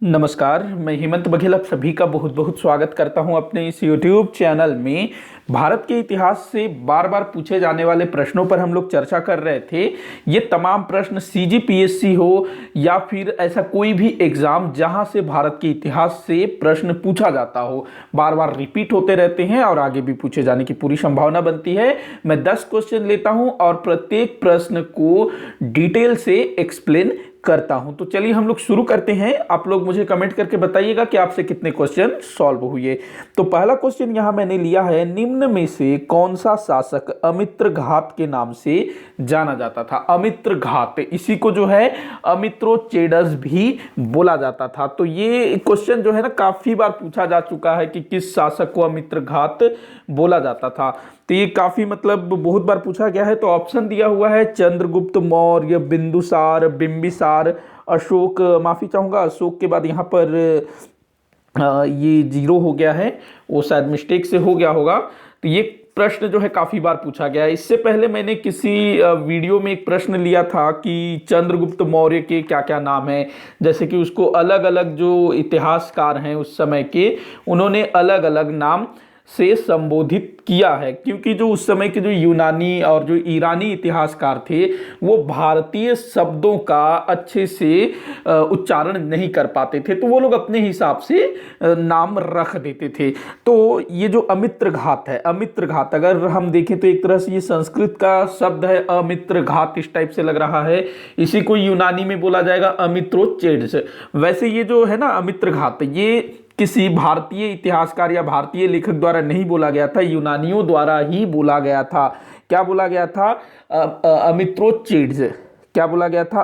नमस्कार, मैं हेमंत बघेल आप सभी का बहुत बहुत स्वागत करता हूं अपने इस YouTube चैनल में। भारत के इतिहास से बार बार पूछे जाने वाले प्रश्नों पर हम लोग चर्चा कर रहे थे। ये तमाम प्रश्न CGPSC हो या फिर ऐसा कोई भी एग्जाम जहां से भारत के इतिहास से प्रश्न पूछा जाता हो, बार बार रिपीट होते रहते हैं और आगे भी पूछे जाने की पूरी संभावना बनती है। मैं 10 क्वेश्चन लेता हूं और प्रत्येक प्रश्न को डिटेल से एक्सप्लेन करता हूं। तो चलिए हम लोग शुरू करते हैं। आप लोग मुझे कमेंट करके बताइएगा कि आपसे कितने क्वेश्चन सॉल्व हुए। तो पहला क्वेश्चन यहां मैंने लिया है, निम्न में से कौन सा शासक अमित्रघात के नाम से जाना जाता था। अमित्रघात, इसी को जो है अमित्रोचेडस भी बोला जाता था। तो ये क्वेश्चन जो है ना काफी बार पूछा जा चुका है कि किस शासक को अमित्रघात बोला जाता था। तो ये काफी बहुत बार पूछा गया है। तो ऑप्शन दिया हुआ है चंद्रगुप्त मौर्य, बिंदुसार, बिंबिसार, अशोक। माफी चाहूंगा, अशोक के बाद यहाँ पर ये 0 हो गया है, वो शायद मिस्टेक से हो गया होगा। तो ये प्रश्न जो है काफी बार पूछा गया है। इससे पहले मैंने किसी वीडियो में एक प्रश्न लिया था कि चंद्रगुप्त मौर्य के क्या क्या नाम है, जैसे कि उसको अलग अलग जो इतिहासकार हैं उस समय के, उन्होंने अलग अलग नाम से संबोधित किया है। क्योंकि जो उस समय के जो यूनानी और जो ईरानी इतिहासकार थे वो भारतीय शब्दों का अच्छे से उच्चारण नहीं कर पाते थे, तो वो लोग अपने हिसाब से नाम रख देते थे। तो ये जो अमित्रघात है, अमित्रघात अगर हम देखें तो एक तरह से ये संस्कृत का शब्द है। अमित्रघात इस टाइप से लग रहा है, इसी को यूनानी में बोला जाएगा अमित्रोचेड्स। वैसे ये जो है ना अमित्रघात, ये किसी भारतीय इतिहासकार या भारतीय लेखक द्वारा नहीं बोला गया था, यूनानियों द्वारा ही बोला गया था। क्या बोला गया था? अमित्रोचेड्स। क्या बोला गया था?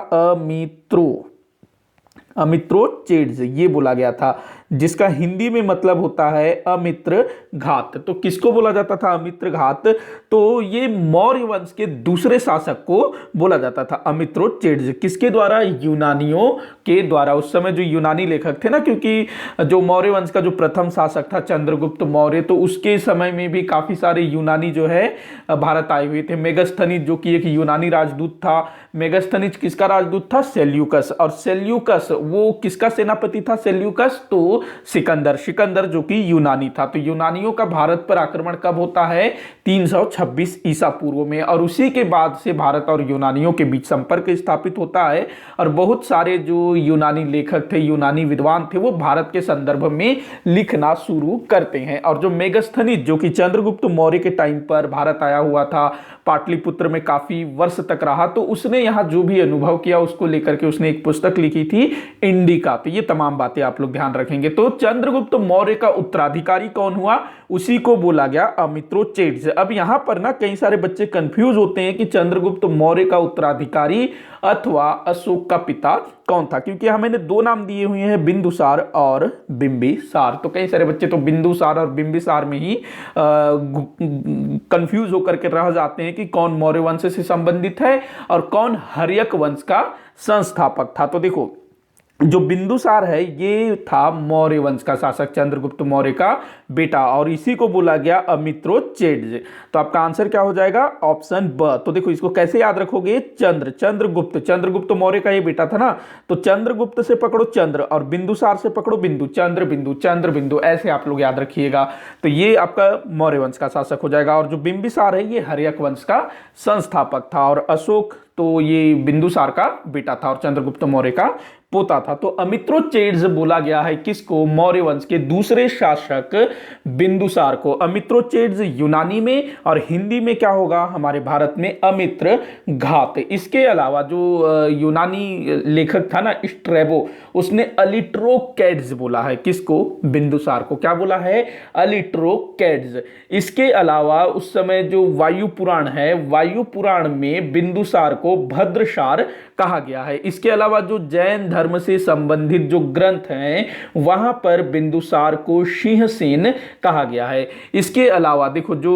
अमित्रोचेड्स ये बोला गया था, जिसका हिंदी में मतलब होता है अमित्र घात। तो किसको बोला जाता था अमित्र घात? तो ये मौर्य वंश के दूसरे शासक को बोला जाता था अमित्रोचेड्स। किसके द्वारा? यूनानियों के द्वारा। उस समय जो यूनानी लेखक थे ना, क्योंकि जो मौर्य वंश का जो प्रथम शासक था चंद्रगुप्त मौर्य, तो उसके समय में भी काफी सारे यूनानी जो है भारत आए हुए थे। मेगस्थनीज जो कि एक यूनानी राजदूत था। मेगस्थनीज किसका राजदूत था? सेल्यूकस। और सेल्यूकस वो किसका सेनापति था? सेल्यूकस तो सिकंदर, सिकंदर जो कि यूनानी था। तो यूनानियों का भारत पर आक्रमण कब होता है? 326 ईसा पूर्व में। और उसी के बाद से भारत और यूनानियों के बीच संपर्क स्थापित होता है और बहुत सारे जो यूनानी लेखक थे, यूनानी विद्वान थे, वो भारत के संदर्भ में लिखना शुरू करते हैं। और जो मेगस्थनीज जो कि चंद्रगुप्त मौर्य के टाइम पर भारत आया हुआ था, पाटलिपुत्र में काफी वर्ष तक रहा, तो उसने यहाँ जो भी अनुभव किया उसको लेकर के उसने एक पुस्तक लिखी थी, इंडिका। तो ये तमाम बातें आप लोग ध्यान रखेंगे। तो चंद्रगुप्त मौर्य का उत्तराधिकारी कौन हुआ? उसी को बोला गया अमित्रोचेड्स। अब यहां पर ना कई सारे बच्चे कंफ्यूज होते हैं कि चंद्रगुप्त मौर्य का उत्तराधिकारी अथवा अशोक का पिता कौन था, क्योंकि यहां मैंने 2 नाम दिए हुए हैं, बिंदुसार और बिंबिसार। तो कई सारे बच्चे तो बिंदुसार और बिंबिसार में ही कंफ्यूज होकर के रह जाते हैं कि कौन मौर्य वंश से संबंधित है और कौन हर्यक वंश का संस्थापक था। तो देखो, जो बिंदुसार है ये था मौर्य वंश का शासक, चंद्रगुप्त मौर्य का बेटा, और इसी को बोला गया अमित्रोचेड्स। तो आपका आंसर क्या हो जाएगा? ऑप्शन ब। तो देखो इसको कैसे याद रखोगे? चंद्रगुप्त, चंद्रगुप्त मौर्य का ये बेटा था ना, तो चंद्रगुप्त से पकड़ो चंद्र और बिंदुसार से पकड़ो बिंदु, चंद्र बिंदु, ऐसे आप लोग याद रखिएगा। तो ये आपका मौर्य वंश का शासक हो जाएगा। और जो बिंबिसार है ये हर्यक वंश का संस्थापक था, और अशोक तो ये बिंदुसार का बेटा था और चंद्रगुप्त मौर्य का पोता था। तो अमित्रोचेड्स बोला गया है किसको? मौर्य वंश के दूसरे शासक बिंदुसार को। अमित्रोचेड्स यूनानी में और हिंदी में क्या होगा हमारे भारत में? अमित्र घात। इसके अलावा जो यूनानी लेखक था ना स्ट्रैबो, उसने अलिट्रोकैड्स बोला है। किसको? बिंदुसार को। क्या बोला है? अलिट्रोकैड्स। इसके अलावा उस समय जो वायु पुराण है, वायु पुराण में बिंदुसार को भद्रसार कहा गया है। इसके अलावा जो जैन धर्म से संबंधित जो ग्रंथ हैं वहां पर बिंदुसार को सिंहसेन कहा गया है। इसके अलावा देखो जो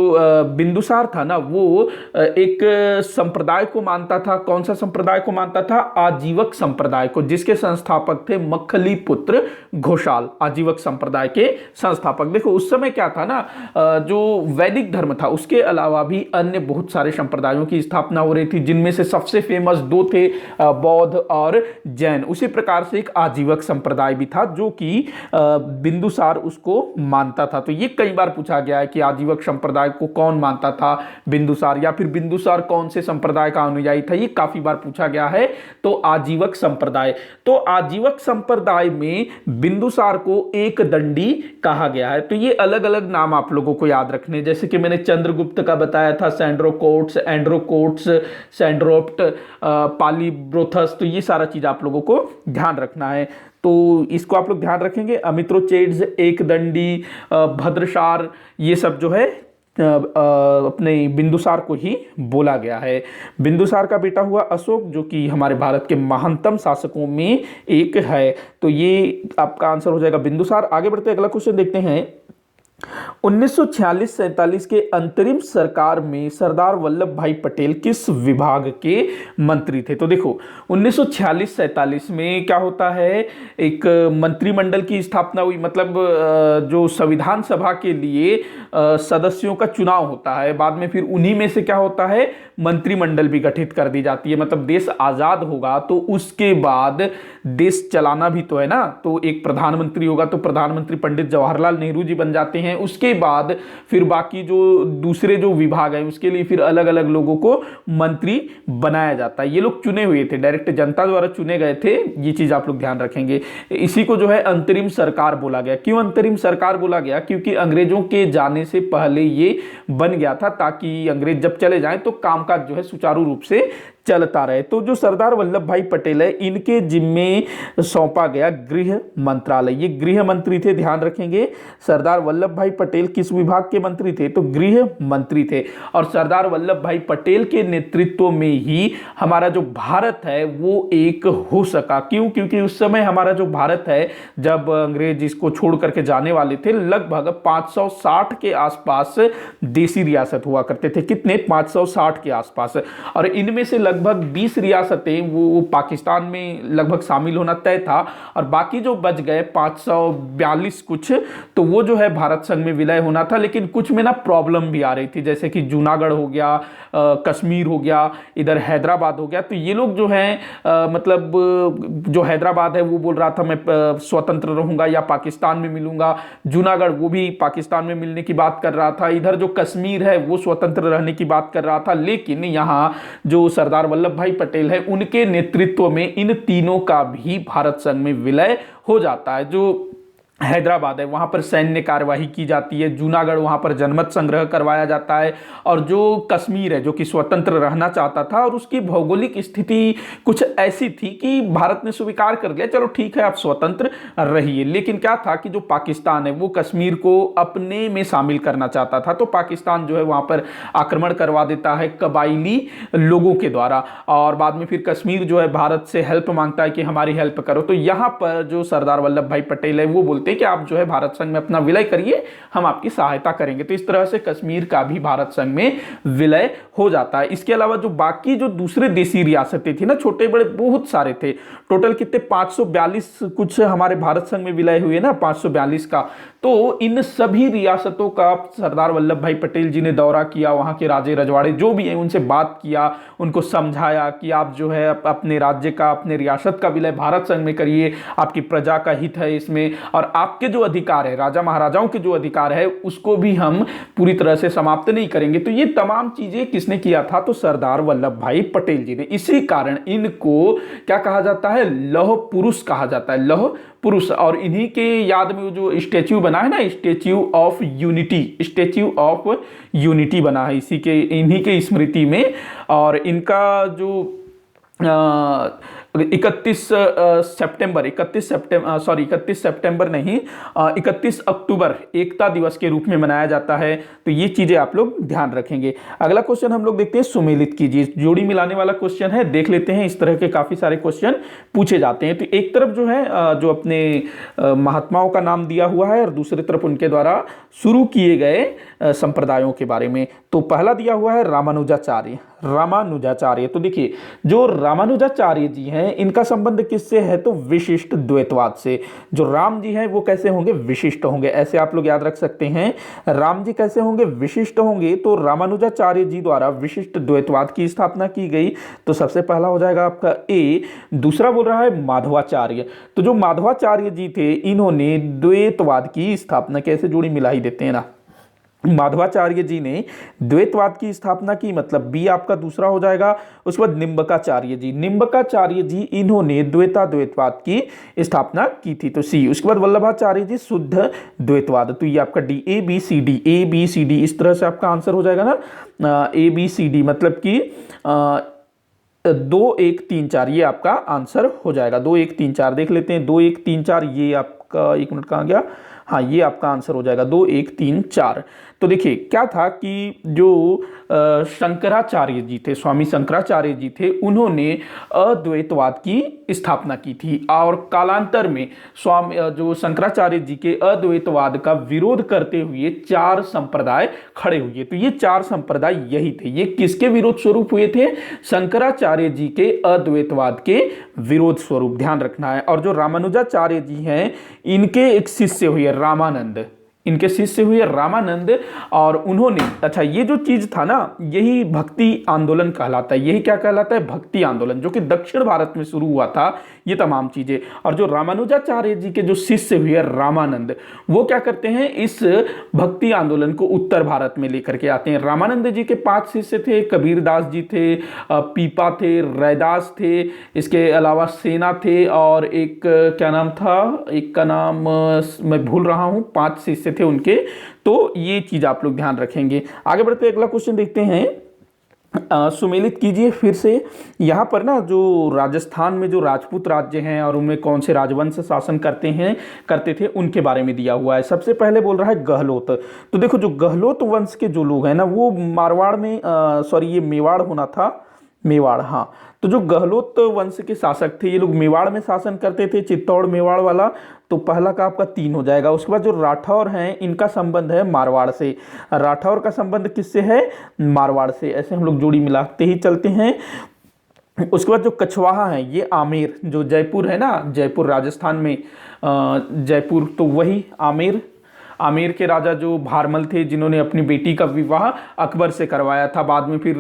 बिंदुसार था ना, वो एक संप्रदाय को मानता था। कौन सा संप्रदाय को मानता था? आजीवक संप्रदाय को, जिसके संस्थापक थे मक्खली पुत्र घोषाल, आजीवक संप्रदाय के संस्थापक। देखो उस समय क्या था ना, जो वैदिक धर्म था उसके अलावा भी अन्य बहुत सारे संप्रदायों की स्थापना हो रही थी, जिनमें से सबसे फेमस 2 थे। बौद्ध और जैन। उसी प्रकार से एक आजीवक संप्रदाय भी था जो कि बिंदुसार उसको मानता था। तो ये कई बार पूछा गया है कि आजीवक संप्रदाय को कौन मानता था, बिंदुसार, या फिर बिंदुसार कौन से संप्रदाय का अनुयायी था, ये काफी बार पूछा गया है। तो आजीवक संप्रदाय, तो आजीवक संप्रदाय में बिंदुसार को एक दंडी कहा गया है। तो ये अलग अलग नाम आप लोगों को याद रखने, जैसे कि मैंने चंद्रगुप्त का बताया था, सैंड्रोकोट्स, एंड्रोकोट्स, सैंड्रोप्ट, पालीब्रोथस, तो ये सारा चीज आप लोगों को ध्यान रखना है। तो इसको आप लोग ध्यान रखेंगे। अमित्रोचेड्स, एक दंडी, भद्रसार, ये सब जो है अपने बिंदुसार को ही बोला गया है। बिंदुसार का बेटा हुआ अशोक, जो कि हमारे भारत के महानतम शासकों में एक है। तो ये आपका आंसर हो जाएगा बिंदुसार। आगे बढ़ते अगला क्वेश्चन देखते हैं। 1946-47 के अंतरिम सरकार में सरदार वल्लभ भाई पटेल किस विभाग के मंत्री थे? तो देखो 1946-47 में क्या होता है, एक मंत्रिमंडल की स्थापना हुई, मतलब जो संविधान सभा के लिए सदस्यों का चुनाव होता है, बाद में फिर उन्हीं में से क्या होता है, मंत्रिमंडल भी गठित कर दी जाती है। मतलब देश आजाद होगा तो उसके बाद देश चलाना भी तो है ना, तो एक प्रधानमंत्री होगा, तो प्रधानमंत्री पंडित जवाहरलाल नेहरू जी बन जाते हैं। उसके बाद फिर बाकी जो दूसरे जो विभाग है उसके लिए फिर अलग अलग लोगों को मंत्री बनाया जाता है। ये लोग चुने हुए थे, डायरेक्ट जनता द्वारा चुने गए थे, ये चीज आप लोग ध्यान रखेंगे। इसी को जो है अंतरिम सरकार बोला गया। क्यों अंतरिम सरकार बोला गया? क्योंकि अंग्रेजों के जाने से पहले ये बन गया था, ताकि अंग्रेज जब चले जाएं तो कामकाज जो है सुचारू रूप से चलता रहे। तो जो सरदार वल्लभ भाई पटेल है, इनके जिम्मे सौंपा गया गृह मंत्रालय। ये गृह मंत्री थे, ध्यान रखेंगे। सरदार वल्लभ भाई पटेल किस विभाग के मंत्री थे? तो गृह मंत्री थे। और सरदार वल्लभ भाई पटेल के नेतृत्व में ही हमारा जो भारत है वो एक हो सका। क्यों? क्योंकि उस समय हमारा जो भारत है, जब अंग्रेज इसको छोड़ करके जाने वाले थे, लगभग 560 के आसपास देसी रियासत हुआ करते थे। कितने? 560 के आसपास। और इनमें से लगभग 20 रियासतें वो पाकिस्तान में लगभग शामिल होना तय था, और बाकी जो बच गए 542 कुछ, तो वो जो है भारत संघ में विलय होना था। लेकिन कुछ में ना प्रॉब्लम भी आ रही थी, जैसे कि जूनागढ़ हो गया, कश्मीर हो गया, इधर हैदराबाद हो गया। तो ये लोग जो हैं मतलब जो हैदराबाद है वो बोल रहा था मैं स्वतंत्र रहूंगा या पाकिस्तान में मिलूंगा, जूनागढ़ वो भी पाकिस्तान में मिलने की बात कर रहा था, इधर जो कश्मीर है वो स्वतंत्र रहने की बात कर रहा था। लेकिन यहाँ जो सरदार वल्लभ भाई पटेल है, उनके नेतृत्व में इन तीनों का भी भारत संघ में विलय हो जाता है। जो हैदराबाद है वहां पर सैन्य कार्यवाही की जाती है, जूनागढ़ वहां पर जनमत संग्रह करवाया जाता है, और जो कश्मीर है जो कि स्वतंत्र रहना चाहता था और उसकी भौगोलिक स्थिति कुछ ऐसी थी कि भारत ने स्वीकार कर लिया, चलो ठीक है आप स्वतंत्र रहिए। लेकिन क्या था कि जो पाकिस्तान है वो कश्मीर को अपने में शामिल करना चाहता था, तो पाकिस्तान जो है वहां पर आक्रमण करवा देता है कबायली लोगों के द्वारा, और बाद में फिर कश्मीर जो है भारत से हेल्प मांगता है कि हमारी हेल्प करो। तो यहां पर जो सरदार वल्लभ भाई पटेल है वो बोलते कि आप जो है भारत संघ में अपना विलय करिए, हम आपकी सहायता करेंगे। तो इस तरह से कश्मीर का भी भारत संघ में विलय हो जाता है। इसके अलावा जो बाकी जो दूसरे देसी रियासतें थी ना, छोटे बड़े बहुत सारे थे, टोटल कितने 542 कुछ हमारे भारत संघ में विलय हुए ना, 542 का। तो इन सभी रियासतों का सरदार वल्लभ भाई पटेल जी ने दौरा किया, वहां के राजे रजवाड़े जो भी हैं उनसे बात किया, उनको समझाया कि आप जो है अपने राज्य का, अपने रियासत का विलय भारत संघ में करिए, आपकी प्रजा का हित है इसमें, और आपके जो अधिकार है, राजा महाराजाओं के जो अधिकार है उसको भी हम पूरी तरह से समाप्त नहीं करेंगे। तो ये तमाम चीजें किसने किया था? तो सरदार वल्लभ भाई पटेल जी ने। इसी कारण इनको क्या कहा जाता है? लौह पुरुष कहा जाता है, लौह पुरुष। और इन्हीं के याद में जो स्टैच्यू बना है ना, statue of unity, statue of unity बना है इसी के, इन्हीं के स्मृति में। और इनका जो 31 अक्टूबर एकता दिवस के रूप में मनाया जाता है। तो ये चीजें आप लोग ध्यान रखेंगे। अगला क्वेश्चन हम लोग देखते हैं, सुमेलित कीजिए। जोड़ी मिलाने वाला क्वेश्चन है, देख लेते हैं। इस तरह के काफी सारे क्वेश्चन पूछे जाते हैं। तो एक तरफ जो है जो अपने महात्माओं का नाम दिया हुआ है, और दूसरी तरफ उनके द्वारा शुरू किए गए संप्रदायों के बारे में। तो पहला दिया हुआ है रामानुजाचार्य। रामानुजाचार्य, तो देखिए जो रामानुजाचार्य जी हैं हैं इनका संबंध किससे है, तो विशिष्ट द्वैतवाद से। जो राम जी हैं वो कैसे होंगे, विशिष्ट होंगे। ऐसे आप लोग याद रख सकते हैं, राम जी कैसे होंगे, विशिष्ट होंगे। तो रामानुजाचार्य जी द्वारा विशिष्ट द्वैतवाद की स्थापना की गई। तो सबसे पहला हो जाएगा आपका ए। दूसरा बोल रहा है माधवाचार्य। तो जो माधवाचार्य जी थे इन्होंने द्वैतवाद की स्थापना, कैसे जोड़ी मिला ही देते हैं ना, माधवाचार्य जी ने द्वैतवाद की स्थापना की, मतलब बी आपका दूसरा हो जाएगा। उसके बाद निम्बकाचार्य जी, निम्बकाचार्य जी इन्होंने द्वैतवाद की स्थापना की थी, तो सी। उसके बाद वल्लभाचार्य जी शुद्ध द्वैतवाद। तो ये आपका D, A B C D, A B C D इस तरह से आपका आंसर हो जाएगा ना, ए बी सी डी मतलब कि 2 1 3 4 ये आपका आंसर हो जाएगा। 2 1 3 4 देख लेते हैं, 2 1 3 4 ये आपका, एक मिनट कहाँ गया, हाँ ये आपका आंसर हो जाएगा 2 1 3 4। तो देखिए क्या था कि जो शंकराचार्य जी थे, स्वामी शंकराचार्य जी थे, उन्होंने अद्वैतवाद की स्थापना की थी और कालांतर में स्वामी जो शंकराचार्य जी के अद्वैतवाद का विरोध करते हुए 4 संप्रदाय खड़े हुए। तो ये 4 संप्रदाय यही थे। ये किसके विरोध स्वरूप हुए थे, शंकराचार्य जी के अद्वैतवाद के विरोध स्वरूप, ध्यान रखना है। और जो रामानुजाचार्य जी हैं इनके एक शिष्य हुए रामानंद, इनके शिष्य हुए रामानंद, और उन्होंने, अच्छा ये जो चीज था ना, यही भक्ति आंदोलन कहलाता है। यही क्या कहलाता है, भक्ति आंदोलन, जो कि दक्षिण भारत में शुरू हुआ था, ये तमाम चीजें। और जो रामानुजाचार्य जी के जो शिष्य हुए रामानंद, वो क्या करते हैं, इस भक्ति आंदोलन को उत्तर भारत में लेकर के आते हैं। रामानंद जी के 5 शिष्य थे, कबीरदास जी थे, पीपा थे, रैदास थे, इसके अलावा सेना थे, और एक क्या नाम था, एक का नाम मैं भूल रहा हूं, 5 शिष्य थे उनके। तो ये चीज आप लोग ध्यान रखेंगे। आगे बढ़ते अगला क्वेश्चन देखते हैं। सुमेलित कीजिए फिर से। यहाँ पर ना जो राजस्थान में जो राजपूत राज्य हैं और उनमें कौन से राजवंश शासन करते थे उनके बारे में दिया हुआ है। सबसे पहले बोल रहा है गहलोत। तो देखो जो गहलोत वंश के जो लोग हैं ना, वो मारवाड़ में सॉरी ये मेवाड़ होना था, मेवाड़, हाँ। तो जो गहलोत वंश के शासक थे, ये लोग मेवाड़ में शासन करते थे, चित्तौड़ मेवाड़ वाला। तो पहला का आपका 3 हो जाएगा। उसके बाद जो राठौर हैं इनका संबंध है मारवाड़ से। राठौर का संबंध किससे है, मारवाड़ से। ऐसे हम लोग जोड़ी मिलाते ही चलते हैं। उसके बाद जो कछवाहा हैं ये आमेर, जो जयपुर है ना, जयपुर राजस्थान में, जयपुर, तो वही आमेर। आमेर के राजा जो भारमल थे, जिन्होंने अपनी बेटी का विवाह अकबर से करवाया था। बाद में फिर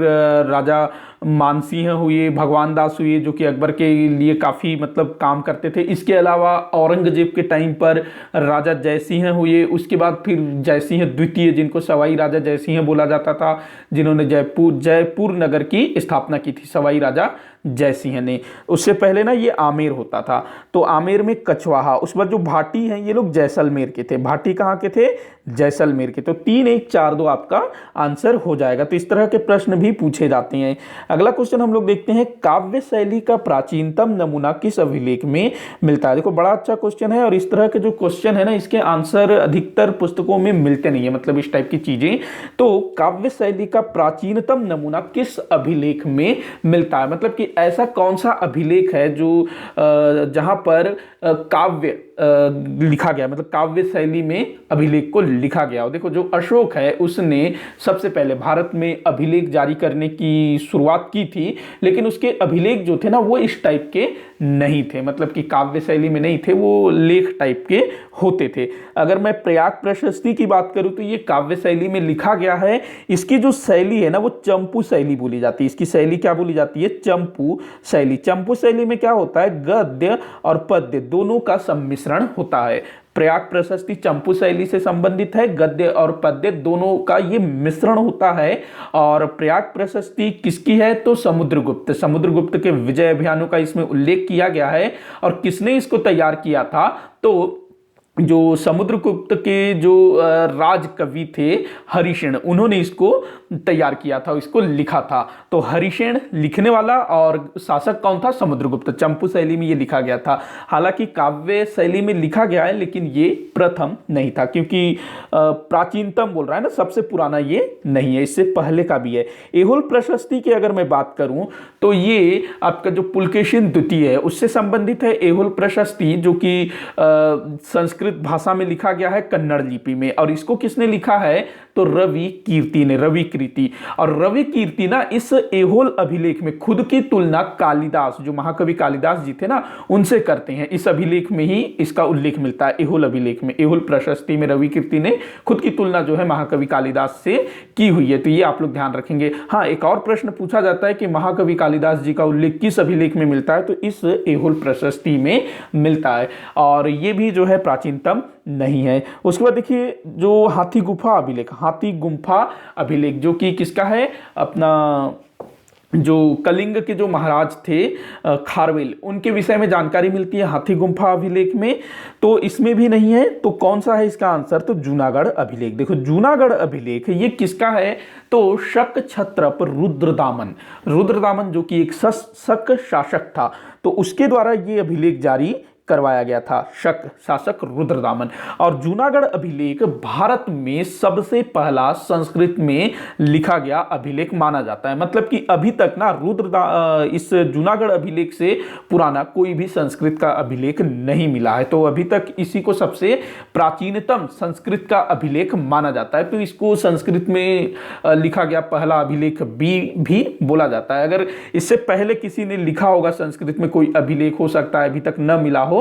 राजा मानसिंह हुए, भगवान दास हुए, जो कि अकबर के लिए काफ़ी मतलब काम करते थे। इसके अलावा औरंगजेब के टाइम पर राजा जयसिंह हुए। उसके बाद फिर जयसिंह द्वितीय, जिनको सवाई राजा जयसिंह बोला जाता था, जिन्होंने जयपुर नगर की स्थापना की थी, सवाई राजा जयसिंह ने। उससे पहले ना ये आमेर होता था। तो आमेर में कछवाहा। उसके बाद जो भाटी हैं ये लोग जैसलमेर के थे। भाटी कहाँ के थे, जैसलमेर के। तो 3 1 4 2 आपका आंसर हो जाएगा। तो इस तरह के प्रश्न भी पूछे जाते हैं। अगला क्वेश्चन हम लोग देखते हैं, काव्य शैली का प्राचीनतम नमूना किस अभिलेख में मिलता है। देखो बड़ा अच्छा क्वेश्चन है, और इस तरह के जो क्वेश्चन है ना, इसके आंसर अधिकतर पुस्तकों में मिलते नहीं है, मतलब इस टाइप की चीजें। तो काव्य शैली का प्राचीनतम नमूना किस अभिलेख में मिलता है, मतलब कि ऐसा कौन सा अभिलेख है जो जहां पर काव्य लिखा गया, मतलब काव्य शैली में अभिलेख को लिखा गया हो। देखो जो अशोक है उसने सबसे पहले भारत में अभिलेख जारी करने की शुरुआत की थी, लेकिन उसके अभिलेख जो थे ना वो इस टाइप के नहीं थे, मतलब कि काव्य शैली में नहीं थे, वो लेख टाइप के होते थे। अगर मैं प्रयाग प्रशस्ति की बात करूं तो ये काव्य शैली में लिखा गया है। इसकी जो शैली है ना वो चंपू शैली बोली जाती है। इसकी शैली क्या बोली जाती है, चंपू शैली। चंपू शैली में क्या होता है, गद्य और पद्य दोनों का सम्मिश्रण होता है। प्रयाग प्रशस्ति चंपू शैली से संबंधित है, गद्य और पद्य दोनों का ये मिश्रण होता है। और प्रयाग प्रशस्ति किसकी है, तो समुद्रगुप्त के विजय अभियानों का इसमें उल्लेख किया गया है। और किसने इसको तैयार किया था, तो जो समुद्रगुप्त के जो राज कवि थे हरिसेन, उन्होंने इसको तैयार किया था, इसको लिखा था। तो हरिसेन लिखने वाला, और शासक कौन था, समुद्रगुप्त। चंपू शैली में ये लिखा गया था। हालांकि काव्य शैली में लिखा गया है, लेकिन ये प्रथम नहीं था, क्योंकि प्राचीनतम बोल रहा है ना, सबसे पुराना ये नहीं है, इससे पहले का भी है। एहोल प्रशस्ति की अगर मैं बात करूं तो ये आपका जो पुलकेशिन द्वितीय है उससे संबंधित है। एहोल प्रशस्ति जो कि संस्कृत भाषा में लिखा गया है, कन्नड़ लिपि में। और इसको किसने लिखा है, तो रवि कीर्ति ने, रवि कीर्ति। और रवि कीर्ति ना इस एहोल अभिलेख में खुद की तुलना कालिदास, जो महाकवि कालिदास जी थे ना, उनसे करते हैं। इस अभिलेख में ही इसका उल्लेख मिलता है, एहोल अभिलेख में, एहोल प्रशस्ति में रवि कीर्ति ने खुद की तुलना जो है महाकवि कालिदास से की हुई है। तो ये आप लोग ध्यान रखेंगे। हाँ, एक और प्रश्न पूछा जाता है कि महाकवि कालिदास जी का उल्लेख किस अभिलेख में मिलता है, तो इस एहोल प्रशस्ति में मिलता है, और ये भी जो है प्राचीनतम नहीं है। उसके बाद देखिए जो हाथी गुफा अभिलेख, हाथी गुम्फा अभिलेख जो कि किसका है, अपना जो कलिंग के जो महाराज थे खारवेल, उनके विषय में जानकारी मिलती है हाथी गुम्फा अभिलेख में। तो इसमें भी नहीं है, तो कौन सा है इसका आंसर, तो जूनागढ़ अभिलेख। देखो जूनागढ़ अभिलेख ये किसका है, तो शक क्षत्रप रुद्रदामन, रुद्रदामन जो कि एक शक शासक था, तो उसके द्वारा ये अभिलेख जारी करवाया गया था, शक शासक रुद्रदामन। और जूनागढ़ अभिलेख भारत में सबसे पहला संस्कृत में लिखा गया अभिलेख माना जाता है। मतलब कि अभी तक ना इस जूनागढ़ अभिलेख से पुराना कोई भी संस्कृत का अभिलेख नहीं मिला है, तो अभी तक इसी को सबसे प्राचीनतम संस्कृत का अभिलेख माना जाता है। तो इसको संस्कृत में लिखा गया पहला अभिलेख भी बोला जाता है। अगर इससे पहले किसी ने लिखा होगा संस्कृत में कोई अभिलेख, हो सकता है अभी तक न मिला हो,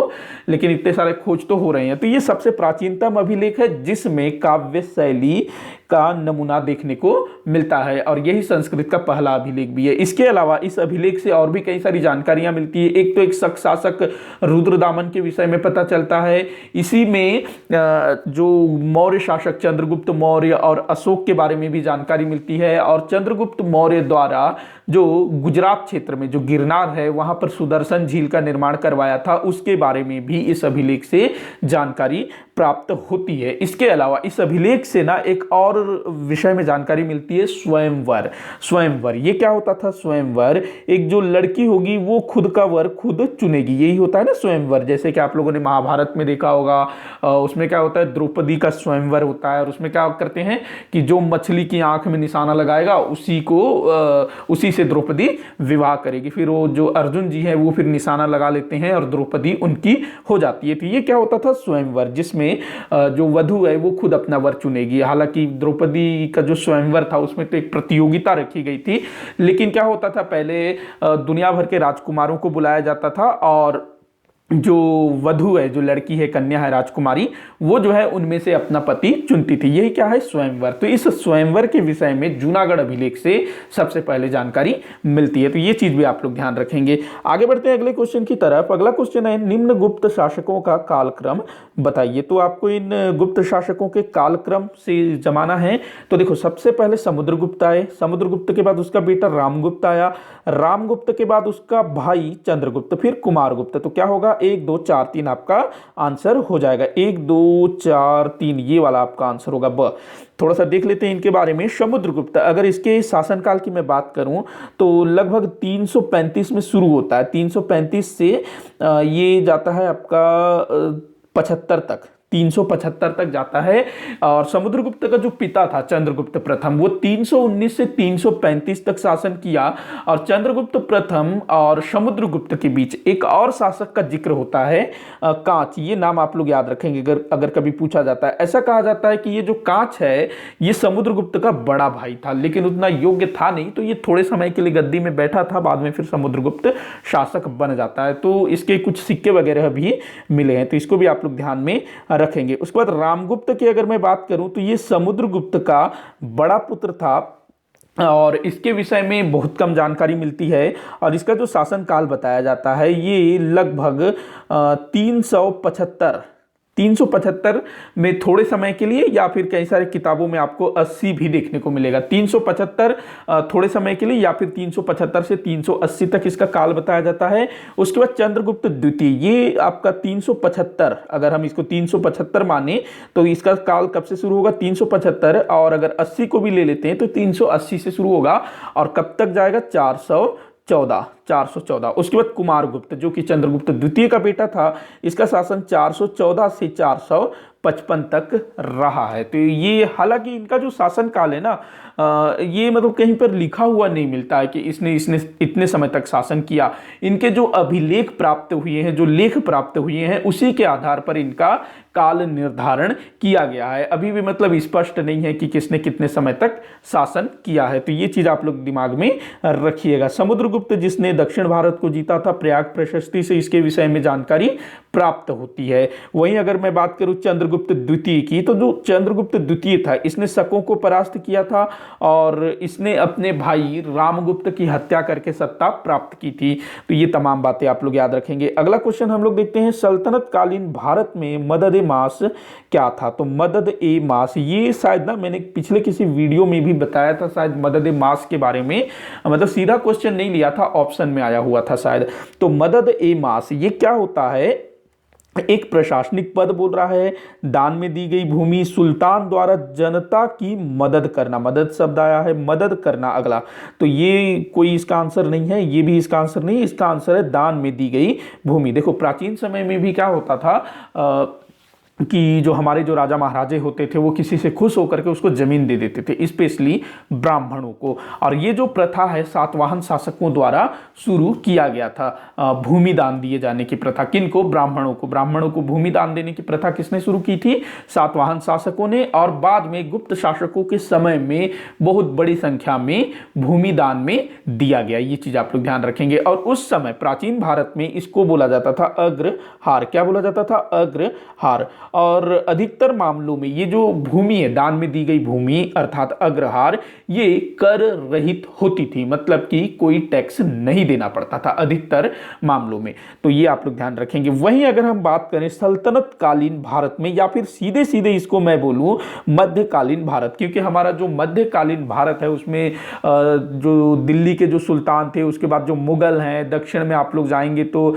लेकिन इतने सारे खोज तो हो रहे हैं। तो ये सबसे प्राचीनतम अभिलेख है जिसमें काव्य शैली का नमूना देखने को मिलता है, और यही संस्कृत का पहला अभिलेख भी है। इसके अलावा इस अभिलेख से और भी कई सारी जानकारियां मिलती है। एक तो एक शक शासक रुद्रदामन के विषय में पता चलता है। इसी में जो मौर्य शासक चंद्रगुप्त मौर्य और अशोक के बारे में भी जानकारी मिलती है, और चंद्रगुप्त मौर्य द्वारा जो गुजरात क्षेत्र में जो गिरनार है वहां पर सुदर्शन झील का निर्माण करवाया था, उसके बारे में भी इस अभिलेख से जानकारी प्राप्त होती है। इसके अलावा इस अभिलेख से ना एक और विषय में जानकारी मिलती है, स्वयंवर। स्वयंवर ये क्या होता था, स्वयंवर एक जो लड़की होगी वो खुद का वर खुद चुनेगी, यही होता है ना स्वयंवर। जैसे कि आप लोगों ने महाभारत में देखा होगा, उसमें क्या होता है, द्रौपदी का स्वयंवर होता है, और उसमें क्या करते हैं कि जो मछली की आंख में निशाना लगाएगा उसी से द्रौपदी विवाह करेगी। फिर वो जो अर्जुन जी है वो फिर निशाना लगा लेते हैं और द्रौपदी उनकी हो जाती है। तो ये क्या होता था, स्वयंवर, जिसमें जो वधु है वो खुद अपना वर चुनेगी। हालांकि द्रौपदी का जो स्वयंवर था उसमें तो एक प्रतियोगिता रखी गई थी, लेकिन क्या होता था, पहले दुनिया भर के राजकुमारों को बुलाया जाता था, और जो वधु है, जो लड़की है, कन्या है, राजकुमारी, वो जो है उनमें से अपना पति चुनती थी। यही क्या है, स्वयंवर। तो इस स्वयंवर के विषय में जूनागढ़ अभिलेख से सबसे पहले जानकारी मिलती है। तो ये चीज भी आप लोग ध्यान रखेंगे। आगे बढ़ते हैं अगले क्वेश्चन की तरफ। अगला क्वेश्चन है, निम्न गुप्त शासकों का कालक्रम बताइए। तो आपको इन गुप्त शासकों के कालक्रम से जमाना है। तो देखो सबसे पहले समुद्रगुप्त आए, समुद्रगुप्त के बाद उसका बेटा रामगुप्त आया, रामगुप्त के बाद उसका भाई चंद्रगुप्त, फिर कुमारगुप्त। तो क्या होगा, 1 2 4 3 आपका आंसर हो जाएगा। 1 2 4 3 ये वाला आपका आंसर होगा ब। थोड़ा सा देख लेते हैं इनके बारे में। समुद्रगुप्त, अगर इसके शासनकाल की मैं बात करूं तो लगभग 335 में शुरू होता है। 335 से ये जाता है आपका 75 तक, 375 तक जाता है। और समुद्रगुप्त का जो पिता था चंद्रगुप्त प्रथम, वो 319 से 335 तक शासन किया। और चंद्रगुप्त प्रथम और समुद्रगुप्त के बीच एक और शासक का जिक्र होता है, कांच। ये नाम आप लोग याद रखेंगे अगर कभी पूछा जाता है। ऐसा कहा जाता है कि ये जो कांच है ये समुद्रगुप्त का बड़ा भाई था, लेकिन उतना योग्य था नहीं, तो ये थोड़े समय के लिए गद्दी में बैठा था, बाद में फिर समुद्रगुप्त शासक बन जाता है। तो इसके कुछ सिक्के वगैरह भी मिले हैं, तो इसको भी आप लोग ध्यान में रखेंगे। उसके बाद रामगुप्त की अगर मैं बात करूं तो ये समुद्रगुप्त का बड़ा पुत्र था, और इसके विषय में बहुत कम जानकारी मिलती है। और इसका जो शासनकाल बताया जाता है ये लगभग 375 में थोड़े समय के लिए, या फिर कई सारे किताबों में आपको 80 भी देखने को मिलेगा। 375 थोड़े समय के लिए, या फिर 375 से 380 तक इसका काल बताया जाता है। उसके बाद चंद्रगुप्त द्वितीय, ये आपका 375, अगर हम इसको 375 माने तो इसका काल कब से शुरू होगा, 375, और अगर 80 को भी ले लेते हैं तो 380 से शुरू होगा, और कब तक जाएगा, 414। उसके बाद कुमारगुप्त जो कि चंद्रगुप्त द्वितीय का बेटा था, इसका शासन 414 से 55 तक रहा है। तो ये हालांकि इनका जो शासनकाल है ना, ये मतलब कहीं पर लिखा हुआ नहीं मिलता है कि इसने इसने इतने समय तक शासन किया। इनके जो अभिलेख प्राप्त हुए हैं, जो लेख प्राप्त हुए हैं, उसी के आधार पर इनका काल निर्धारण किया गया है। अभी भी मतलब स्पष्ट नहीं है कि किसने कितने समय तक शासन किया है। तो ये चीज आप लोग दिमाग में रखिएगा। समुद्रगुप्त जिसने दक्षिण भारत को जीता था, प्रयाग प्रशस्ति से इसके विषय में जानकारी प्राप्त होती है। वहीं अगर मैं बात करूं चंद्रगुप्त द्वितीय की, तो जो चंद्रगुप्त द्वितीय था, इसने शकों को परास्त किया था और इसने अपने भाई रामगुप्त की हत्या करके सत्ता प्राप्त की थी। तो ये तमाम बातें आप लोग याद रखेंगे। अगला क्वेश्चन हम लोग देखते हैं, सल्तनत कालीन भारत में मदद ए मास क्या था? तो मदद ए मास, ये शायद ना मैंने पिछले किसी वीडियो में भी बताया था शायद मदद ए मास के बारे में, मतलब सीधा क्वेश्चन नहीं लिया था, ऑप्शन में आया हुआ था शायद। तो मदद ए मास ये क्या होता है? एक प्रशासनिक पद बोल रहा है, दान में दी गई भूमि, सुल्तान द्वारा जनता की मदद करना, मदद शब्द आया है, मदद करना। अगला तो ये कोई इसका आंसर नहीं है, ये भी इसका आंसर नहीं, इसका आंसर है दान में दी गई भूमि। देखो प्राचीन समय में भी क्या होता था कि जो हमारे जो राजा महाराजे होते थे वो किसी से खुश होकर के उसको जमीन दे देते थे, स्पेशली ब्राह्मणों को। और ये जो प्रथा है सातवाहन शासकों द्वारा शुरू किया गया था, भूमि दान दिए जाने की प्रथा। किनको? ब्राह्मणों को। ब्राह्मणों को भूमि दान देने की प्रथा किसने शुरू की थी? सातवाहन शासकों ने। और बाद में गुप्त शासकों के समय में बहुत बड़ी संख्या में भूमि दान में दिया गया। ये चीज आप लोग ध्यान रखेंगे। और उस समय प्राचीन भारत में इसको बोला जाता था अग्रहार। क्या बोला जाता था? अग्रहार। और अधिकतर मामलों में ये जो भूमि है, दान में दी गई भूमि अर्थात अग्रहार, ये कर रहित होती थी, मतलब कि कोई टैक्स नहीं देना पड़ता था अधिकतर मामलों में। तो ये आप लोग ध्यान रखेंगे। वहीं अगर हम बात करें सल्तनत कालीन भारत में, या फिर सीधे सीधे इसको मैं बोलूं मध्यकालीन भारत, क्योंकि हमारा जो मध्यकालीन भारत है उसमें जो दिल्ली के जो सुल्तान थे, उसके बाद जो मुगल हैं, दक्षिण में आप लोग जाएंगे तो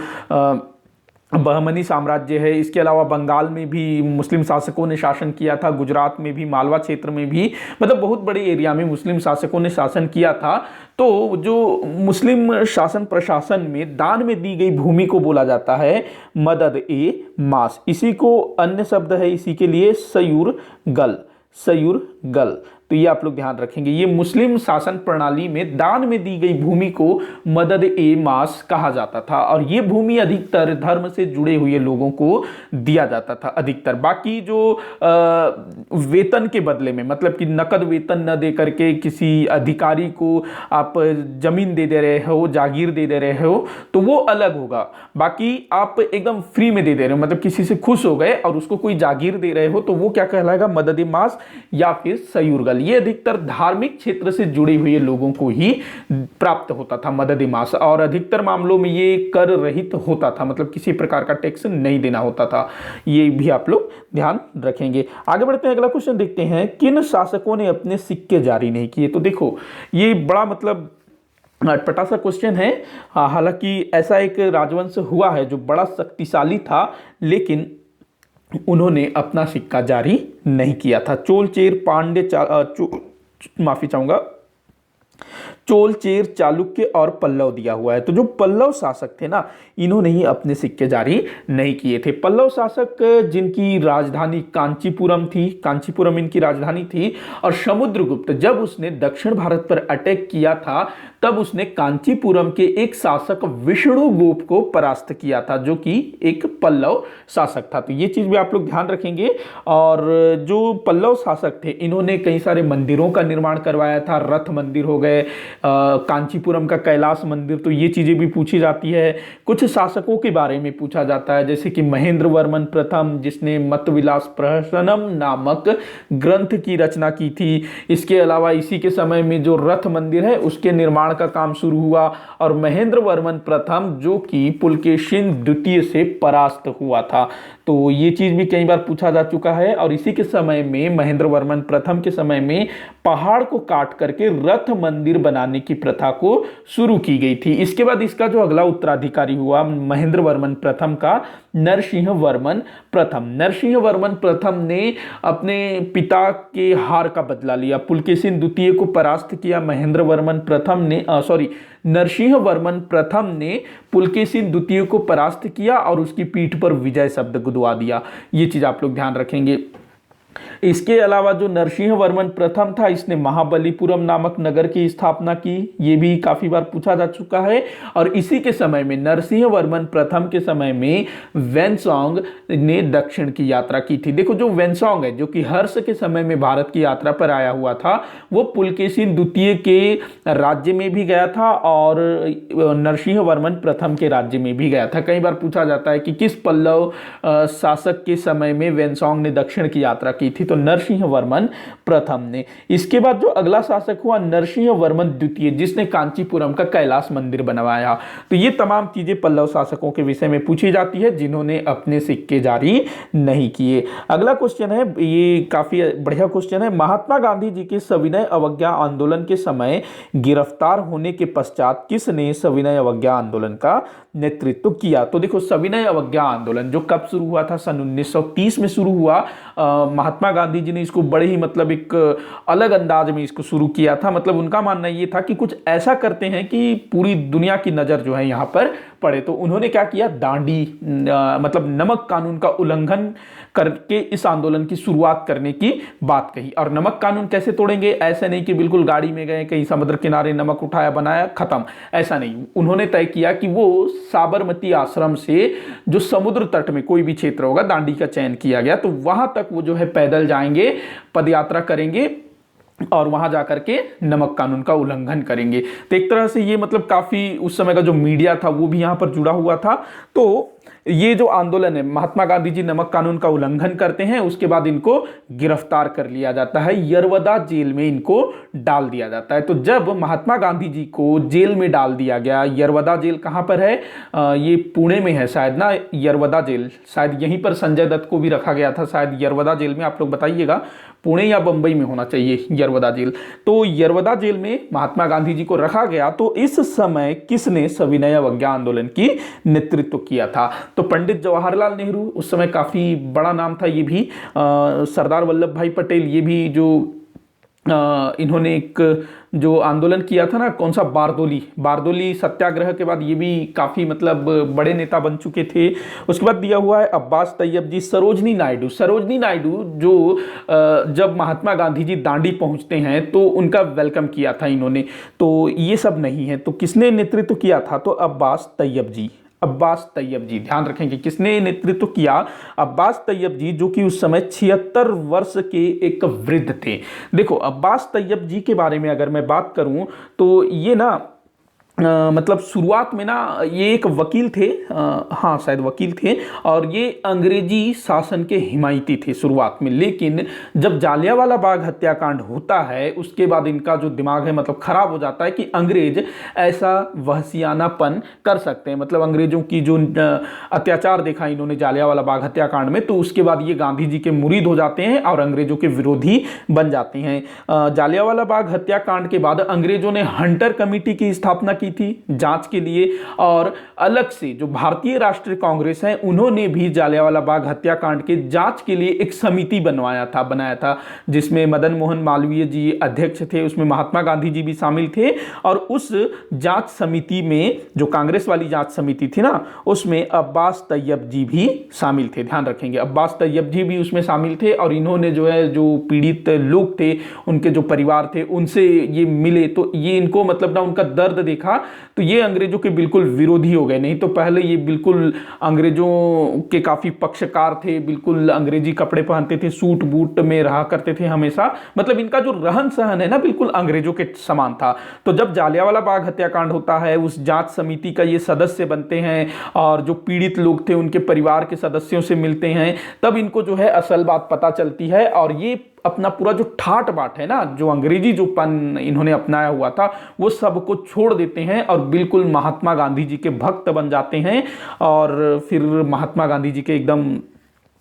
बहमनी साम्राज्य है, इसके अलावा बंगाल में भी मुस्लिम शासकों ने शासन किया था, गुजरात में भी, मालवा क्षेत्र में भी, मतलब बहुत बड़े एरिया में मुस्लिम शासकों ने शासन किया था। तो जो मुस्लिम शासन प्रशासन में दान में दी गई भूमि को बोला जाता है मदद ए मास। इसी को अन्य शब्द है इसी के लिए सयूरगल, सयूरगल। तो ये आप लोग ध्यान रखेंगे। ये मुस्लिम शासन प्रणाली में दान में दी गई भूमि को मदद ए मास कहा जाता था। और ये भूमि अधिकतर धर्म से जुड़े हुए लोगों को दिया जाता था अधिकतर। बाकी जो वेतन के बदले में, मतलब कि नकद वेतन न दे करके किसी अधिकारी को आप जमीन दे रहे हो, जागीर दे रहे हो, तो वो अलग होगा। बाकी आप एकदम फ्री में दे रहे हो, मतलब किसी से खुश हो गए और उसको कोई जागीर दे रहे हो, तो वो क्या कहलाएगा? मदद ए मास या फिर सयूरगल। ये अधिकतर धार्मिक क्षेत्र से जुड़े हुए लोगों को ही प्राप्त होता था मदद ए मास। और अधिकतर मामलों में ये कर रहित होता था, मतलब किसी प्रकार का टैक्स नहीं देना होता था। ये भी आप लोग ध्यान रखेंगे। आगे बढ़ते हैं, अगला क्वेश्चन देखते हैं, किन शासकों ने अपने सिक्के जारी नहीं किए? तो देखो ये बड़ा मतलब अटपटा सा क्वेश्चन है। हालांकि ऐसा एक राजवंश हुआ है जो बड़ा शक्तिशाली था, लेकिन उन्होंने अपना सिक्का जारी नहीं किया था। चोल, चेर, पांड्य, माफी चाहूंगा, चोल, चेर, चालुक्य और पल्लव दिया हुआ है। तो जो पल्लव शासक थे ना, इन्होंने ही अपने सिक्के जारी नहीं किए थे। पल्लव शासक जिनकी राजधानी कांचीपुरम थी, कांचीपुरम इनकी राजधानी थी। और समुद्रगुप्त जब उसने दक्षिण भारत पर अटैक किया था, तब उसने कांचीपुरम के एक शासक विष्णुगुप्त को परास्त किया था, जो कि एक पल्लव शासक था। तो ये चीज भी आप लोग ध्यान रखेंगे। और जो पल्लव शासक थे, इन्होंने कई सारे मंदिरों का निर्माण करवाया था। रथ मंदिर हो गए, कांचीपुरम का कैलाश मंदिर, तो ये चीजें भी पूछी जाती है। कुछ शासकों के बारे में पूछा जाता है, जैसे कि महेंद्र वर्मन प्रथम, जिसने मतविलास प्रहसनम नामक ग्रंथ की रचना की थी। इसके अलावा इसी के समय में जो रथ मंदिर है उसके निर्माण का काम शुरू हुआ। और महेंद्र वर्मन प्रथम जो कि पुलकेशिन द्वितीय से परास्त हुआ था। तो ये चीज भी कई बार पूछा जा चुका है। और इसी के समय में महेंद्र वर्मन प्रथम के समय में पहाड़ को काट करके रथ मंदिर बनाने मारने की प्रथा को शुरू की गई थी। इसके बाद इसका जो अगला उत्तराधिकारी हुआ महेंद्र वर्मन प्रथम का नरसिंह वर्मन प्रथम। नरसिंह वर्मन प्रथम ने अपने पिता के हार का बदला लिया, पुलकेशिन द्वितीय को परास्त किया। महेंद्र वर्मन प्रथम ने नरसिंह वर्मन प्रथम ने पुलकेशिन द्वितीय को परास्त किया और उसकी पीठ पर विजय शब्द गुदवा दिया। ये चीज आप लोग ध्यान रखेंगे। इसके अलावा जो नरसिंह वर्मन प्रथम था, इसने महाबलीपुरम नामक नगर की स्थापना की। ये भी काफी बार पूछा जा चुका है। और इसी के समय में नरसिंह वर्मन प्रथम के समय में वेनसोंग ने दक्षिण की यात्रा की थी। देखो जो वेनसोंग है, जो कि हर्ष के समय में भारत की यात्रा पर आया हुआ था, वो पुलकेशिन द्वितीय के राज्य में भी गया था और नरसिंह वर्मन प्रथम के राज्य में भी गया था। कई बार पूछा जाता है कि किस पल्लव शासक के समय में वेनसोंग ने दक्षिण की यात्रा की थी, तो नरसिंह वर्मन प्रथम ने। इसके बाद जो अगला शासक हुआ नरसिंह वर्मन द्वितीय, जिसने कांचीपुरम का कैलाश मंदिर बनवाया। तो ये तमाम चीजें पल्लव शासकों के विषय में पूछी जाती है जिन्होंने अपने सिक्के जारी नहीं किए। अगला क्वेश्चन है, ये काफी बढ़िया क्वेश्चन है। महात्मा गांधी जी के सविनय अवज्ञा आंदोलन के समय गिरफ्तार होने के पश्चात किसने सविनय अवज्ञा आंदोलन का नेतृत्व किया? तो देखो सविनय अवज्ञा आंदोलन जो कब शुरू हुआ था, सन 1930 में शुरू हुआ। महात्मा गांधी जी ने इसको बड़े ही मतलब एक अलग अंदाज में इसको शुरू किया था। मतलब उनका मानना ये था कि कुछ ऐसा करते हैं कि पूरी दुनिया की नजर जो है यहाँ पर पड़े। तो उन्होंने क्या किया, दांडी मतलब नमक कानून का उल्लंघन करके इस आंदोलन की शुरुआत करने की बात कही। और नमक कानून कैसे तोड़ेंगे, ऐसे नहीं कि बिल्कुल गाड़ी में गए कहीं समुद्र किनारे नमक उठाया बनाया खत्म, ऐसा नहीं। उन्होंने तय किया कि वो साबरमती आश्रम से जो समुद्र तट में कोई भी क्षेत्र होगा, दांडी का चयन किया गया, तो वहां तक वो जो है पैदल जाएंगे, पदयात्रा करेंगे और वहां जाकर के नमक कानून का उल्लंघन करेंगे। तो एक तरह से ये मतलब काफी उस समय का जो मीडिया था वो भी यहां पर जुड़ा हुआ था। तो ये जो आंदोलन है, महात्मा गांधी जी नमक कानून का उल्लंघन करते हैं, उसके बाद इनको गिरफ्तार कर लिया जाता है, यरवदा जेल में इनको डाल दिया जाता है। तो जब महात्मा गांधी जी को जेल में डाल दिया गया, यरवदा जेल कहां पर है, ये पुणे में है शायद ना, यरवदा जेल, शायद यहीं पर संजय दत्त को भी रखा गया था शायद यरवदा जेल में। आप लोग बताइएगा, पुणे या बंबई में होना चाहिए यरवदा जेल। तो यरवदा जेल में महात्मा गांधी जी को रखा गया। तो इस समय किसने सविनय अवज्ञा आंदोलन की नेतृत्व किया था? तो पंडित जवाहरलाल नेहरू, उस समय काफी बड़ा नाम था ये भी। सरदार वल्लभ भाई पटेल, ये भी जो इन्होंने एक जो आंदोलन किया था ना, कौन सा, बारदोली सत्याग्रह के बाद ये भी काफी मतलब बड़े नेता बन चुके थे। उसके बाद दिया हुआ है अब्बास तैयब जी, सरोजनी नायडू जो जब महात्मा गांधी जी दांडी पहुंचते हैं तो उनका वेलकम किया था इन्होंने। तो ये सब नहीं है, तो किसने नेतृत्व किया था? तो अब्बास तैयब जी। ध्यान रखेंगे किसने नेतृत्व किया, अब्बास तैयब जी, जो कि उस समय 76 वर्ष के एक वृद्ध थे। देखो अब्बास तैयब जी के बारे में अगर मैं बात करूं तो ये ना मतलब शुरुआत में ना ये एक वकील थे, हाँ शायद वकील थे, और ये अंग्रेजी शासन के हिमायती थे शुरुआत में। लेकिन जब जालियांवाला बाग हत्याकांड होता है उसके बाद इनका जो दिमाग है मतलब खराब हो जाता है कि अंग्रेज ऐसा वहशियानापन कर सकते हैं। मतलब अंग्रेजों की जो अत्याचार देखा इन्होंने जालियांवाला बाग हत्याकांड में, तो उसके बाद ये गांधी जी के मुरीद हो जाते हैं और अंग्रेजों के विरोधी बन जाते हैं। जालियांवाला बाग हत्याकांड के बाद अंग्रेजों ने हंटर कमेटी की स्थापना की थी जांच के लिए, और अलग से जो भारतीय राष्ट्रीय कांग्रेस है उन्होंने भी जालियांवाला बाग हत्याकांड के जांच के लिए एक समिति बनाया था, जिसमें मदन मोहन मालवीय जी अध्यक्ष थे, उसमें महात्मा गांधी जी भी शामिल थे। और उस जांच समिति में, जो कांग्रेस वाली जांच समिति थी ना, उसमें अब्बास तैयब जी भी शामिल थे। ध्यान रखेंगे अब्बास तैयब जी भी उसमें शामिल थे, और इन्होंने जो है जो पीड़ित लोग थे, उनके जो परिवार थे, उनसे ये मिले, तो ये इनको मतलब ना उनका दर्द देखा, तो ये अंग्रेजों के बिल्कुल विरोधी हो गए। नहीं तो पहले ये बिल्कुल अंग्रेजों के काफी पक्षकार थे, बिल्कुल अंग्रेजी कपड़े पहनते थे, सूट बूट में रहा करते थे हमेशा। मतलब इनका जो रहन सहन है ना बिल्कुल अंग्रेजों के समान था। तो जब जालियांवाला बाग हत्याकांड होता है, उस जांच समिति का ये सदस्य बनते हैं और जो पीड़ित लोग थे उनके परिवार के सदस्यों से मिलते हैं, तब इनको जो है असल बात पता चलती है। और ये अपना पूरा जो ठाट बाट है ना, जो अंग्रेजी जो पन इन्होंने अपनाया हुआ था, वो सबको छोड़ देते हैं और बिल्कुल महात्मा गांधी जी के भक्त बन जाते हैं। और फिर महात्मा गांधी जी के एकदम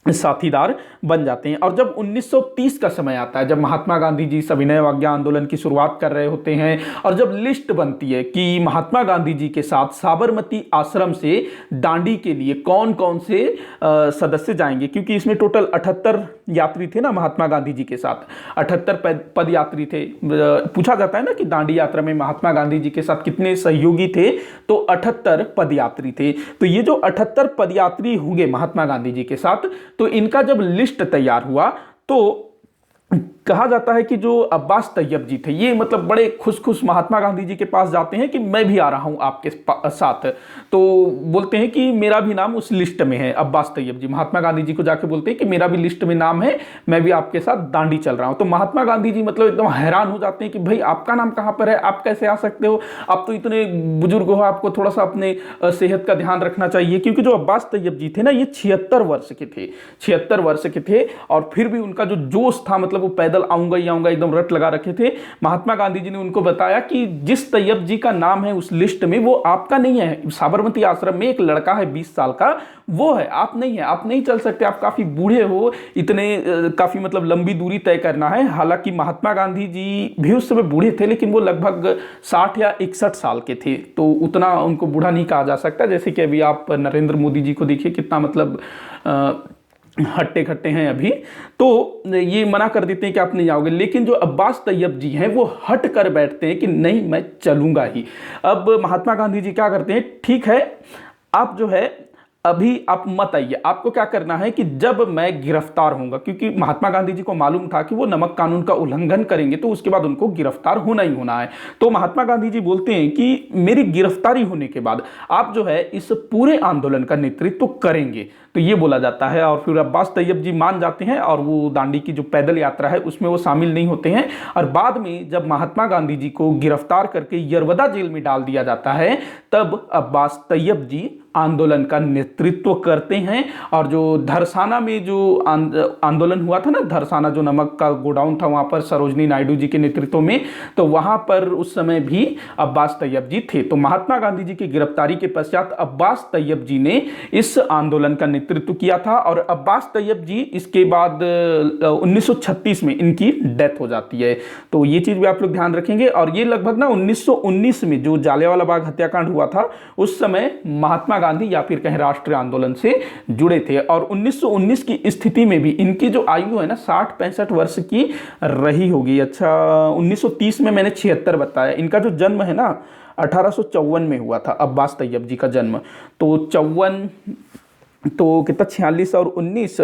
साथीदार बन जाते हैं। और जब 1930 का समय आता है, जब महात्मा गांधी जी सविनय अवज्ञा आंदोलन की शुरुआत कर रहे होते हैं, और जब लिस्ट बनती है कि महात्मा गांधी जी के साथ साबरमती आश्रम से दांडी के लिए कौन कौन से सदस्य जाएंगे, क्योंकि इसमें टोटल 78 यात्री थे ना महात्मा गांधी जी के साथ, 78 पद यात्री थे। पूछा जाता है ना कि दांडी यात्रा में महात्मा गांधी जी के साथ कितने सहयोगी थे, तो 78 पद यात्री थे। तो ये जो 78 पद यात्री होंगे महात्मा गांधी जी के साथ, तो इनका जब लिस्ट तैयार हुआ तो कहा जाता है कि जो अब्बास तैयब जी थे, ये मतलब बड़े खुश महात्मा गांधी जी के पास जाते हैं कि मैं भी आ रहा हूं आपके साथ। तो बोलते हैं कि मेरा भी नाम उस लिस्ट में है। अब्बास तैयब जी महात्मा गांधी जी को जाके बोलते हैं कि मेरा भी लिस्ट में नाम है, मैं भी आपके साथ दांडी चल रहा हूं। तो महात्मा गांधी जी मतलब एकदम हैरान हो जाते हैं कि भाई आपका नाम कहां पर है, आप कैसे आ सकते हो, आप तो इतने बुजुर्ग हो, आपको थोड़ा सा अपने सेहत का ध्यान रखना चाहिए। क्योंकि जो अब्बास तैयब जी थे ना, ये 76 वर्ष के थे, 76 वर्ष के थे, और फिर भी उनका जो जोश था, मतलब वो पैदल आऊंगा ही आऊंगा एकदम रट लगा रखे थे। महात्मा गांधी जी ने उनको बताया कि जिस तैयब जी का नाम है उस लिस्ट में, वो आपका नहीं है। साबरमती आश्रम में एक लड़का है 20 साल का, वो है, आप नहीं है, आप नहीं चल सकते, आप काफी बूढ़े हो, इतने काफी मतलब लंबी दूरी तय करना है। हालांकि महात्मा गांधी जी भी उस समय बूढ़े थे, लेकिन वो लगभग 60 या 61 साल के थे, तो उतना उनको बूढ़ा नहीं कहा जा सकता। जैसे कि अभी आप नरेंद्र मोदी जी को देखिए, कितना मतलब हट्टे खट्टे हैं अभी, तो ये मना कर देते हैं कि आप नहीं जाओगे। लेकिन जो अब्बास तैयब जी हैं वो हट कर बैठते हैं कि नहीं, मैं चलूंगा ही। अब महात्मा गांधी जी क्या करते हैं, ठीक है आप जो है अभी आप मत आइए, आपको क्या करना है कि जब मैं गिरफ्तार होऊंगा, क्योंकि महात्मा गांधी जी को मालूम था कि वो नमक कानून का उल्लंघन करेंगे तो उसके बाद उनको गिरफ्तार होना ही होना है। तो महात्मा गांधी जी बोलते हैं कि मेरी गिरफ्तारी होने के बाद आप जो है इस पूरे आंदोलन का नेतृत्व करेंगे, तो ये बोला जाता है। और फिर अब्बास तैयब जी मान जाते हैं और वो दांडी की जो पैदल यात्रा है उसमें वो शामिल नहीं होते हैं। और बाद में जब महात्मा गांधी जी को गिरफ्तार करके यरवदा जेल में डाल दिया जाता है, तब अब्बास तैयब जी आंदोलन का नेतृत्व करते हैं। और जो धरसाना में जो आंदोलन हुआ था ना, धरसाना जो नमक का गोडाउन था, वहां पर सरोजनी नायडू जी के नेतृत्व में, तो वहां पर उस समय भी अब्बास तैयब जी थे। तो महात्मा गांधी जी की गिरफ्तारी के पश्चात अब्बास तैयब जी ने इस आंदोलन का नेतृत्व किया था। और अब्बास तैयब जी इसके बाद 1936 में इनकी डेथ हो जाती है। तो ये चीज भी आप लोग ध्यान रखेंगे। और ये लगभग ना 1919 में जो जालियांवाला बाग हत्याकांड हुआ था, उस समय महात्मा गांधी या फिर कहें राष्ट्रीय आंदोलन से जुड़े थे। और 1919 की स्थिति में भी इनकी जो आयु है ना 60-65 वर्ष की रही होगी। अच्छा, 1930 में मैंने 76 बताया। इनका जो जन्म है ना 1854 में हुआ था, अब्बास तैयब जी का जन्म। तो 54 तो कितना, 46 और 19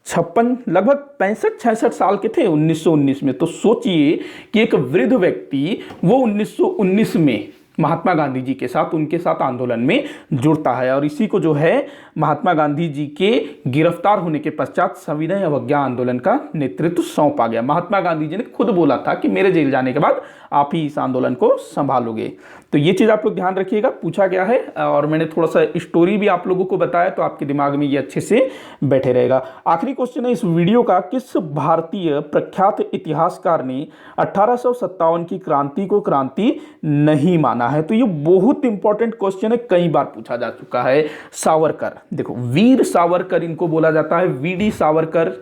56, लगभग 65-66 साल के थे 1919 में। तो सोचिए कि एक वृद्ध व्यक्ति वो 1919 में महात्मा गांधी जी के साथ, उनके साथ आंदोलन में जुड़ता है। और इसी को जो है महात्मा गांधी जी के गिरफ्तार होने के पश्चात सविनय अवज्ञा आंदोलन का नेतृत्व सौंपा गया। महात्मा गांधी जी ने खुद बोला था कि मेरे जेल जाने के बाद आप ही इस आंदोलन को संभालोगे। तो ये चीज आप लोग ध्यान रखिएगा, पूछा गया है। और मैंने थोड़ा सा स्टोरी भी आप लोगों को बताया, तो आपके दिमाग में ये अच्छे से बैठे रहेगा। आखिरी क्वेश्चन है इस वीडियो का, किस भारतीय प्रख्यात इतिहासकार ने 1857 की क्रांति को क्रांति नहीं माना है? तो ये बहुत इंपॉर्टेंट क्वेश्चन है, कई बार पूछा जा चुका है। सावरकर, देखो वीर सावरकर इनको बोला जाता है, वीडी सावरकर,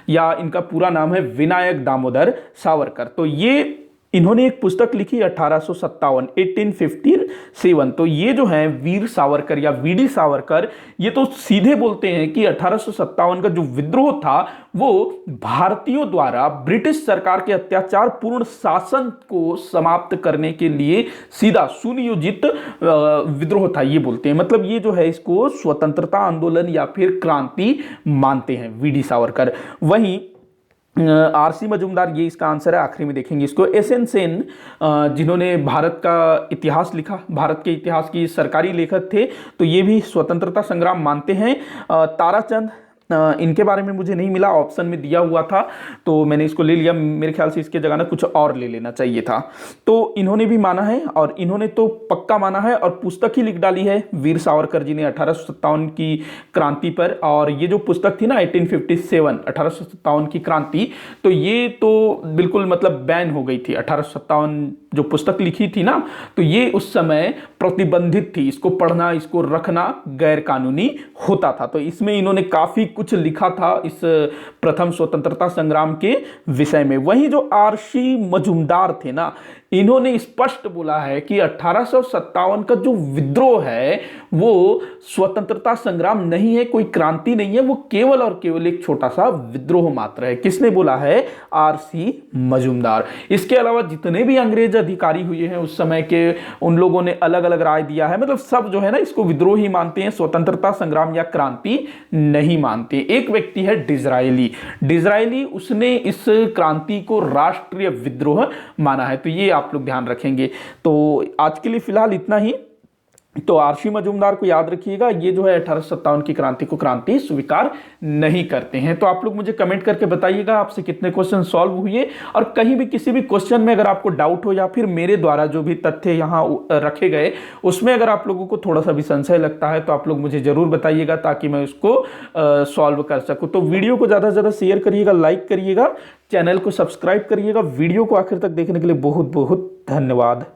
या इनका पूरा नाम है विनायक दामोदर सावरकर। तो ये इन्होंने एक पुस्तक लिखी 1857 तो ये जो है वीर सावरकर या वीडी सावरकर, ये तो सीधे बोलते हैं कि 1857 का जो विद्रोह था वो भारतीयों द्वारा ब्रिटिश सरकार के अत्याचार पूर्ण शासन को समाप्त करने के लिए सीधा सुनियोजित विद्रोह था, ये बोलते हैं। मतलब ये जो है इसको स्वतंत्रता आंदोलन या फिर क्रांति मानते हैं वीडी सावरकर। वहीं आरसी मजूमदार, ये इसका आंसर है, आखिरी में देखेंगे इसको। एसएन सेन, जिन्होंने भारत का इतिहास लिखा, भारत के इतिहास की सरकारी लेखक थे, तो ये भी स्वतंत्रता संग्राम मानते हैं। ताराचंद, इनके बारे में मुझे नहीं मिला, ऑप्शन में दिया हुआ था तो मैंने इसको ले लिया। मेरे ख्याल से इसके जगह ना कुछ और ले लेना चाहिए था। तो इन्होंने भी माना है, और इन्होंने तो पक्का माना है, और पुस्तक ही लिख डाली है वीर सावरकर जी ने 1857 की क्रांति पर। और ये जो पुस्तक थी ना 1857 की क्रांति, तो ये तो बिल्कुल मतलब बैन हो गई थी। 1857 जो पुस्तक लिखी थी ना, तो ये उस समय प्रतिबंधित थी, इसको पढ़ना, इसको रखना गैर कानूनी होता था। तो इसमें इन्होंने काफी कुछ लिखा था इस प्रथम स्वतंत्रता संग्राम के विषय में। वहीं जो आरसी मजूमदार थे ना, इन्होंने स्पष्ट बोला है कि 1857 का जो विद्रोह है वो स्वतंत्रता संग्राम नहीं है, कोई क्रांति नहीं है, वो केवल और केवल एक छोटा सा विद्रोह मात्र है। किसने बोला है? आरसी मजूमदार। इसके अलावा जितने भी अंग्रेज अधिकारी हुए हैं उस समय के, उन लोगों ने अलग अलग राय दिया है। मतलब सब जो है ना इसको विद्रोह ही मानते हैं, स्वतंत्रता संग्राम या क्रांति नहीं मानते। एक व्यक्ति है डिज़रायली। डिज़रायली, उसने इस क्रांति को राष्ट्रीय विद्रोह माना है। तो ये आप लोग ध्यान रखेंगे। तो आज के लिए फिलहाल इतना ही। तो आरसी मजूमदार को याद रखिएगा, ये जो है 1857 की क्रांति को क्रांति स्वीकार नहीं करते हैं। तो आप लोग मुझे कमेंट करके बताइएगा आपसे कितने क्वेश्चन सॉल्व हुए, और कहीं भी किसी भी क्वेश्चन में अगर आपको डाउट हो या फिर मेरे द्वारा जो भी तथ्य यहाँ रखे गए उसमें अगर आप लोगों को थोड़ा सा भी संशय लगता है तो आप लोग मुझे जरूर बताइएगा ताकि मैं उसको सॉल्व कर सकूँ। तो वीडियो को ज़्यादा से ज़्यादा शेयर करिएगा, लाइक करिएगा, चैनल को सब्सक्राइब करिएगा। वीडियो को आखिर तक देखने के लिए बहुत बहुत धन्यवाद।